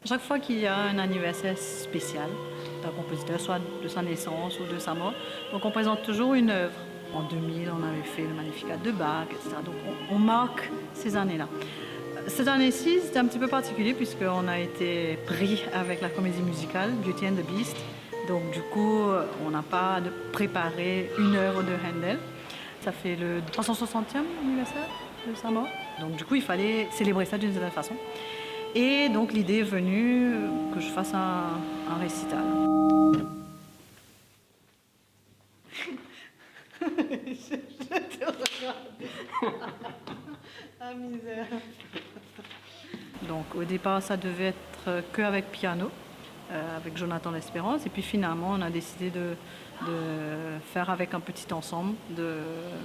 Chaque fois qu'il y a un anniversaire spécial d'un compositeur, soit de sa naissance ou de sa mort, donc on présente toujours une œuvre. En 2000, on avait fait le Magnificat de Bach, etc. Donc on marque ces années-là. Cette année-ci, c'était un petit peu particulier puisqu'on a été pris avec la comédie musicale Beauty and the Beast. Donc du coup, on n'a pas de préparer une œuvre de Handel. Ça fait le 360e anniversaire de sa mort. Donc du coup, il fallait célébrer ça d'une certaine façon. Et donc l'idée est venue que je fasse un récital. Je te regarde. Ah misère. Donc au départ, ça devait être qu'avec piano, avec Jonathan L'Espérance. Et puis finalement, on a décidé de faire avec un petit ensemble de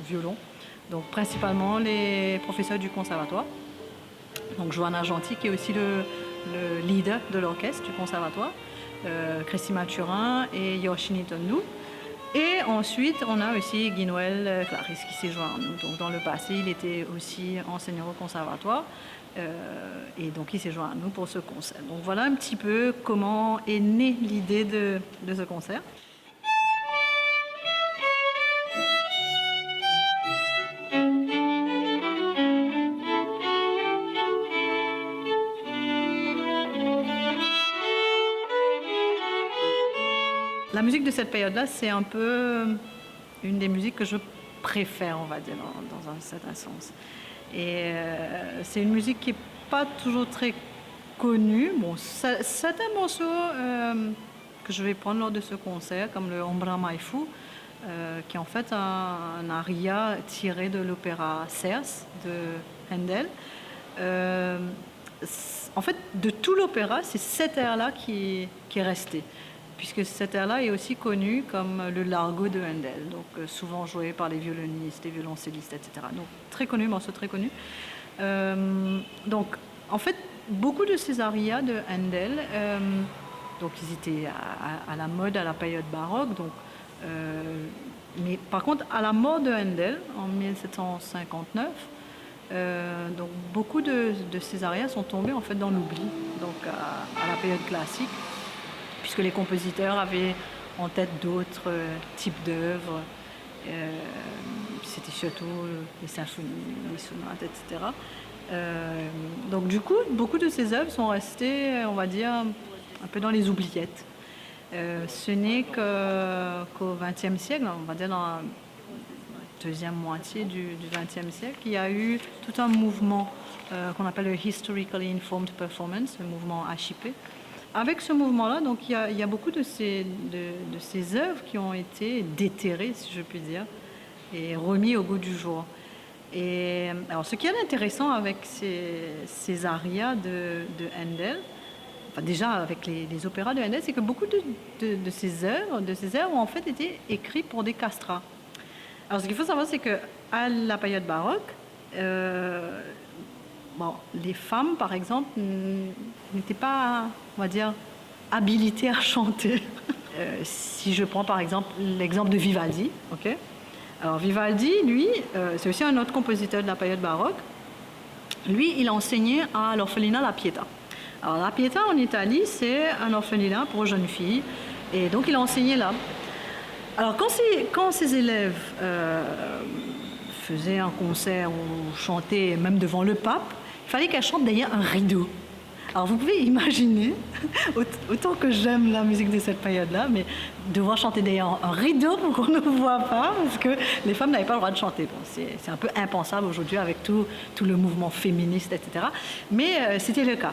violon. Donc principalement les professeurs du conservatoire. Donc Johanna Gentil, qui est aussi le leader de l'orchestre du conservatoire, Christy Mathurin et Yoshini Tonnou. Et ensuite, on a aussi Guy Noël Clarisse qui s'est joint à nous. Donc dans le passé, il était aussi enseignant au conservatoire. Et donc il s'est joint à nous pour ce concert. Donc voilà un petit peu comment est née l'idée de ce concert. La musique de cette période-là, c'est un peu une des musiques que je préfère, on va dire, dans un certain sens. Et c'est une musique qui n'est pas toujours très connue. Bon, certains morceaux que je vais prendre lors de ce concert, comme le Ombra Mai Fu, qui est en fait un aria tiré de l'opéra Cerce de Handel. En fait, de tout l'opéra, c'est cet air-là qui est resté, puisque cet air-là est aussi connu comme le Largo de Handel, donc souvent joué par les violonistes, les violoncellistes, etc. Donc très connu, morceau très connu. Donc en fait, beaucoup de ces arias de Handel, donc ils étaient à la mode à la période baroque, donc, mais par contre à la mort de Handel en 1759, donc beaucoup de ces arias sont tombés en fait dans l'oubli, donc à la période classique, puisque les compositeurs avaient en tête d'autres types d'œuvres. C'était surtout les symphonies, les sonates, etc. Donc du coup, beaucoup de ces œuvres sont restées, on va dire, un peu dans les oubliettes. Ce n'est qu'au XXe siècle, on va dire dans la deuxième moitié du XXe siècle, il y a eu tout un mouvement qu'on appelle le Historically Informed Performance, le mouvement HIP. Avec ce mouvement-là, donc il y a beaucoup de ces œuvres qui ont été déterrées, si je puis dire, et remis au goût du jour. Et alors, ce qui est intéressant avec ces arias de Handel, enfin déjà avec les opéras de Handel, c'est que beaucoup de ces œuvres ont en fait été écrites pour des castrats. Alors, ce qu'il faut savoir, c'est que à la période baroque, bon, les femmes, par exemple, n'étaient pas, on va dire, habilitées à chanter. Si je prends par exemple l'exemple de Vivaldi, ok. Alors Vivaldi, lui, c'est aussi un autre compositeur de la période baroque. Lui, il a enseigné à l'orphelinat La Pietà. Alors La Pietà en Italie, c'est un orphelinat pour jeunes filles, et donc il a enseigné là. Alors quand ces élèves faisaient un concert ou chantaient même devant le pape, il fallait qu'elles chantent derrière un rideau. Alors vous pouvez imaginer, autant que j'aime la musique de cette période-là, mais devoir chanter derrière un rideau pour qu'on ne voit pas, parce que les femmes n'avaient pas le droit de chanter. Bon, c'est un peu impensable aujourd'hui avec tout le mouvement féministe, etc. Mais c'était le cas.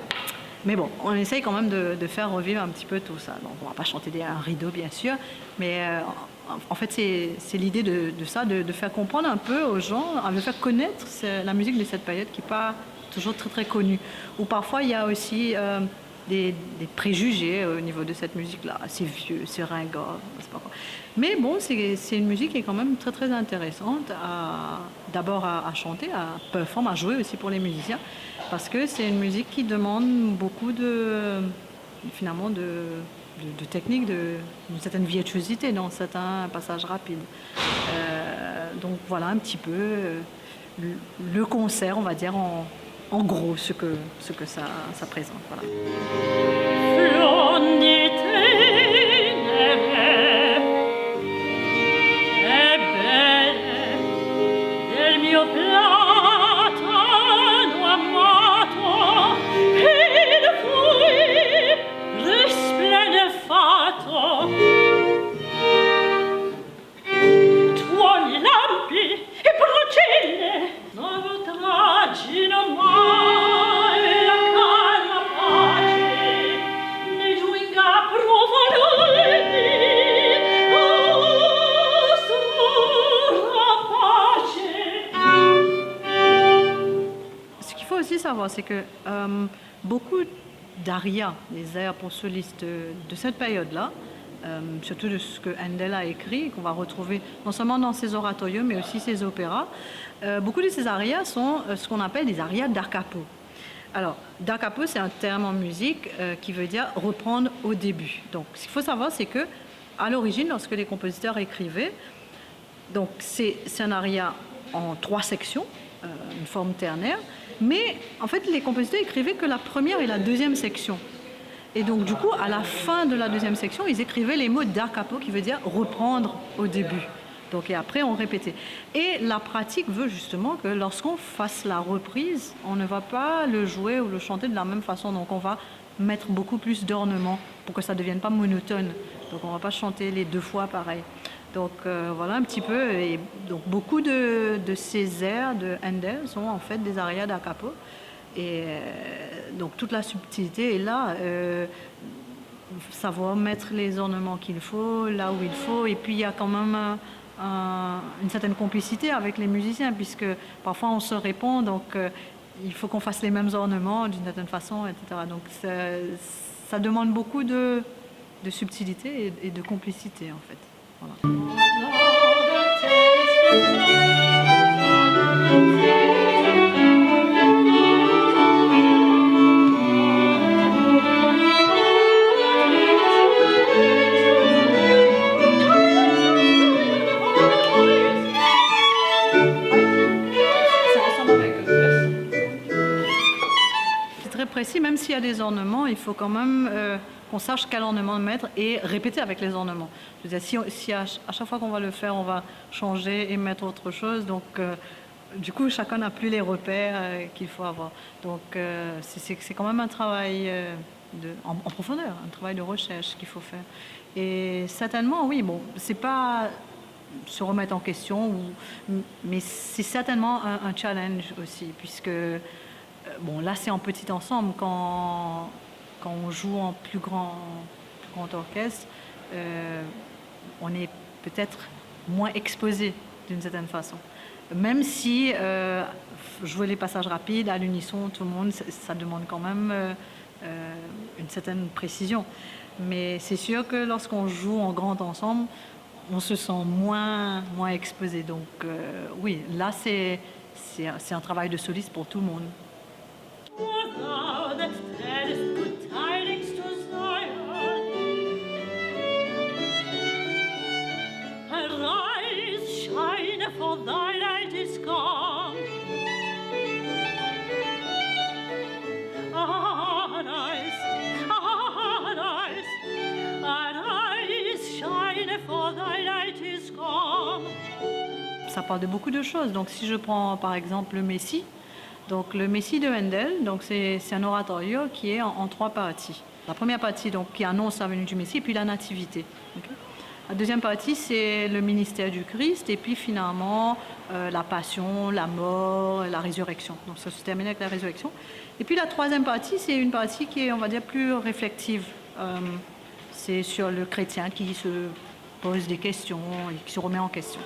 Mais bon, on essaye quand même de faire revivre un petit peu tout ça. Donc on ne va pas chanter derrière un rideau, bien sûr, mais en fait c'est l'idée de ça, de faire comprendre un peu aux gens, de faire connaître la musique de cette période qui n'est pas toujours très très connue. Ou parfois il y a aussi des préjugés au niveau de cette musique-là. C'est vieux, c'est ringard, c'est pas quoi. Mais bon, c'est une musique qui est quand même très très intéressante, d'abord à chanter, à performer, à jouer aussi pour les musiciens, parce que c'est une musique qui demande beaucoup finalement de technique, d'une certaine virtuosité dans certains passages rapides. Donc voilà un petit peu le concert, on va dire, en gros ce que ça présente. Voilà. Savoir, c'est que beaucoup d'arias, des airs pour solistes de cette période-là, surtout de ce que Handel a écrit, qu'on va retrouver non seulement dans ses oratorios, mais aussi ses opéras, beaucoup de ces arias sont ce qu'on appelle des arias da capo. Alors, da capo, c'est un terme en musique qui veut dire reprendre au début. Donc, ce qu'il faut savoir, c'est que à l'origine, lorsque les compositeurs écrivaient, donc c'est un aria en 3 sections, une forme ternaire, mais en fait les compositeurs écrivaient que la première et la deuxième section. Et donc du coup, à la fin de la deuxième section, ils écrivaient les mots da capo qui veut dire reprendre au début. Donc et après on répétait. Et la pratique veut justement que lorsqu'on fasse la reprise, on ne va pas le jouer ou le chanter de la même façon. Donc on va mettre beaucoup plus d'ornements pour que ça ne devienne pas monotone. Donc on ne va pas chanter les 2 fois pareil. Donc voilà un petit peu, et donc beaucoup de ces airs de Handel sont en fait des arias da capo, et donc toute la subtilité est là, savoir mettre les ornements qu'il faut, là où il faut, et puis il y a quand même une certaine complicité avec les musiciens, puisque parfois on se répond, donc il faut qu'on fasse les mêmes ornements d'une certaine façon, etc. Donc ça demande beaucoup de subtilité et de complicité en fait. Voilà. C'est très précis, même s'il y a des ornements, il faut quand même qu'on sache quel ornement mettre et répéter avec les ornements. Je veux dire, si à chaque fois qu'on va le faire, on va changer et mettre autre chose, donc du coup, chacun n'a plus les repères qu'il faut avoir. Donc c'est quand même un travail en profondeur, un travail de recherche qu'il faut faire. Et certainement, oui, bon, c'est pas se remettre en question, mais c'est certainement un challenge aussi, puisque bon, là c'est en petit ensemble, quand on joue en plus grand orchestre, on est peut-être moins exposé d'une certaine façon. Même si jouer les passages rapides à l'unisson, tout le monde, ça demande quand même une certaine précision. Mais c'est sûr que lorsqu'on joue en grand ensemble, on se sent moins exposé. Donc oui, là c'est un travail de soliste pour tout le monde. For thy light is come. Arise, arise, arise, shine, for thy light is come. Ça parle de beaucoup de choses. Donc si je prends par exemple le Messie, donc le Messie de Handel, donc c'est un oratorio qui est en 3 parties. La première partie donc qui annonce la venue du Messie, puis la nativité. Okay. La deuxième partie, c'est le ministère du Christ, et puis finalement la passion, la mort, la résurrection. Donc ça se termine avec la résurrection. Et puis la troisième partie, c'est une partie qui est, on va dire, plus réflexive. C'est sur le chrétien qui se pose des questions et qui se remet en question.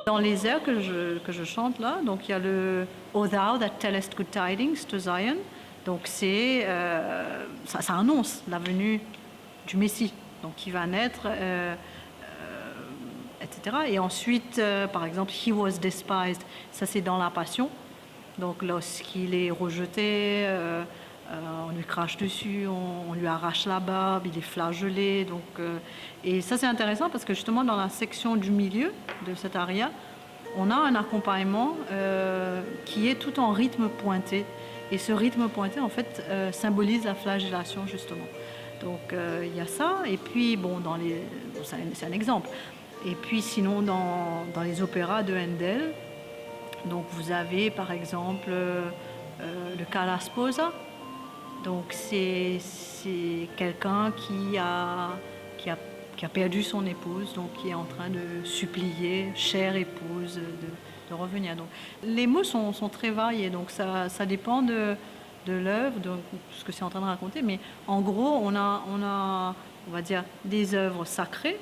Dans les airs que je chante là, donc il y a le O Thou that tellest good tidings to Zion, donc ça annonce la venue du Messie, donc qui va naître, etc. Et ensuite, par exemple, He was despised, ça c'est dans la Passion, donc lorsqu'il est rejeté, on lui crache dessus, on lui arrache la barbe, il est flagellé. Donc, et ça c'est intéressant parce que justement dans la section du milieu de cette aria, on a un accompagnement qui est tout en rythme pointé. Et ce rythme pointé, en fait, symbolise la flagellation, justement. Donc, il y a ça. Et puis, bon, c'est un exemple. Et puis, sinon, dans les opéras de Handel, donc, vous avez, par exemple, le Cara Sposa. Donc, c'est quelqu'un qui a perdu son épouse, donc qui est en train de supplier, chère épouse, de revenir. Donc, les mots sont très variés, donc ça dépend de l'œuvre, de ce que c'est en train de raconter. Mais en gros, on va dire, des œuvres sacrées,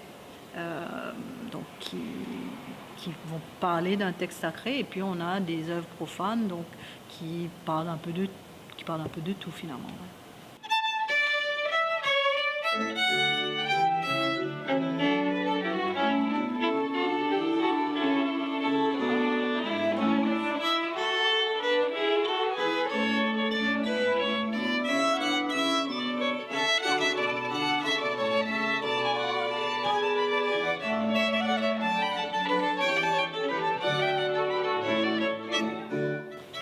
donc qui vont parler d'un texte sacré, et puis on a des œuvres profanes, donc qui parlent un peu de tout finalement.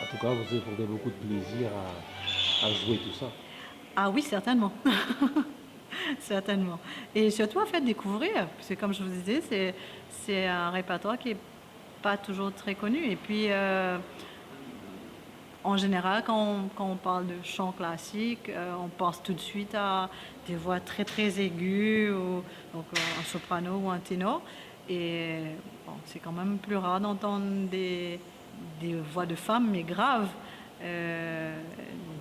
En tout cas, vous éprouvez beaucoup de plaisir à jouer tout ça. Ah oui, certainement. Certainement. Et surtout à faire découvrir, parce que comme je vous disais, c'est un répertoire qui n'est pas toujours très connu. Et puis, en général, quand on parle de chant classique, on pense tout de suite à des voix très très aiguës, donc un soprano ou un ténor. Et bon, c'est quand même plus rare d'entendre des voix de femmes, mais graves.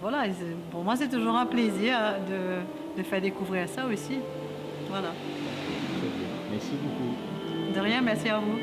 Voilà, pour moi c'est toujours un plaisir de faire découvrir ça aussi. Voilà. Très bien. Merci beaucoup. De rien, merci à vous.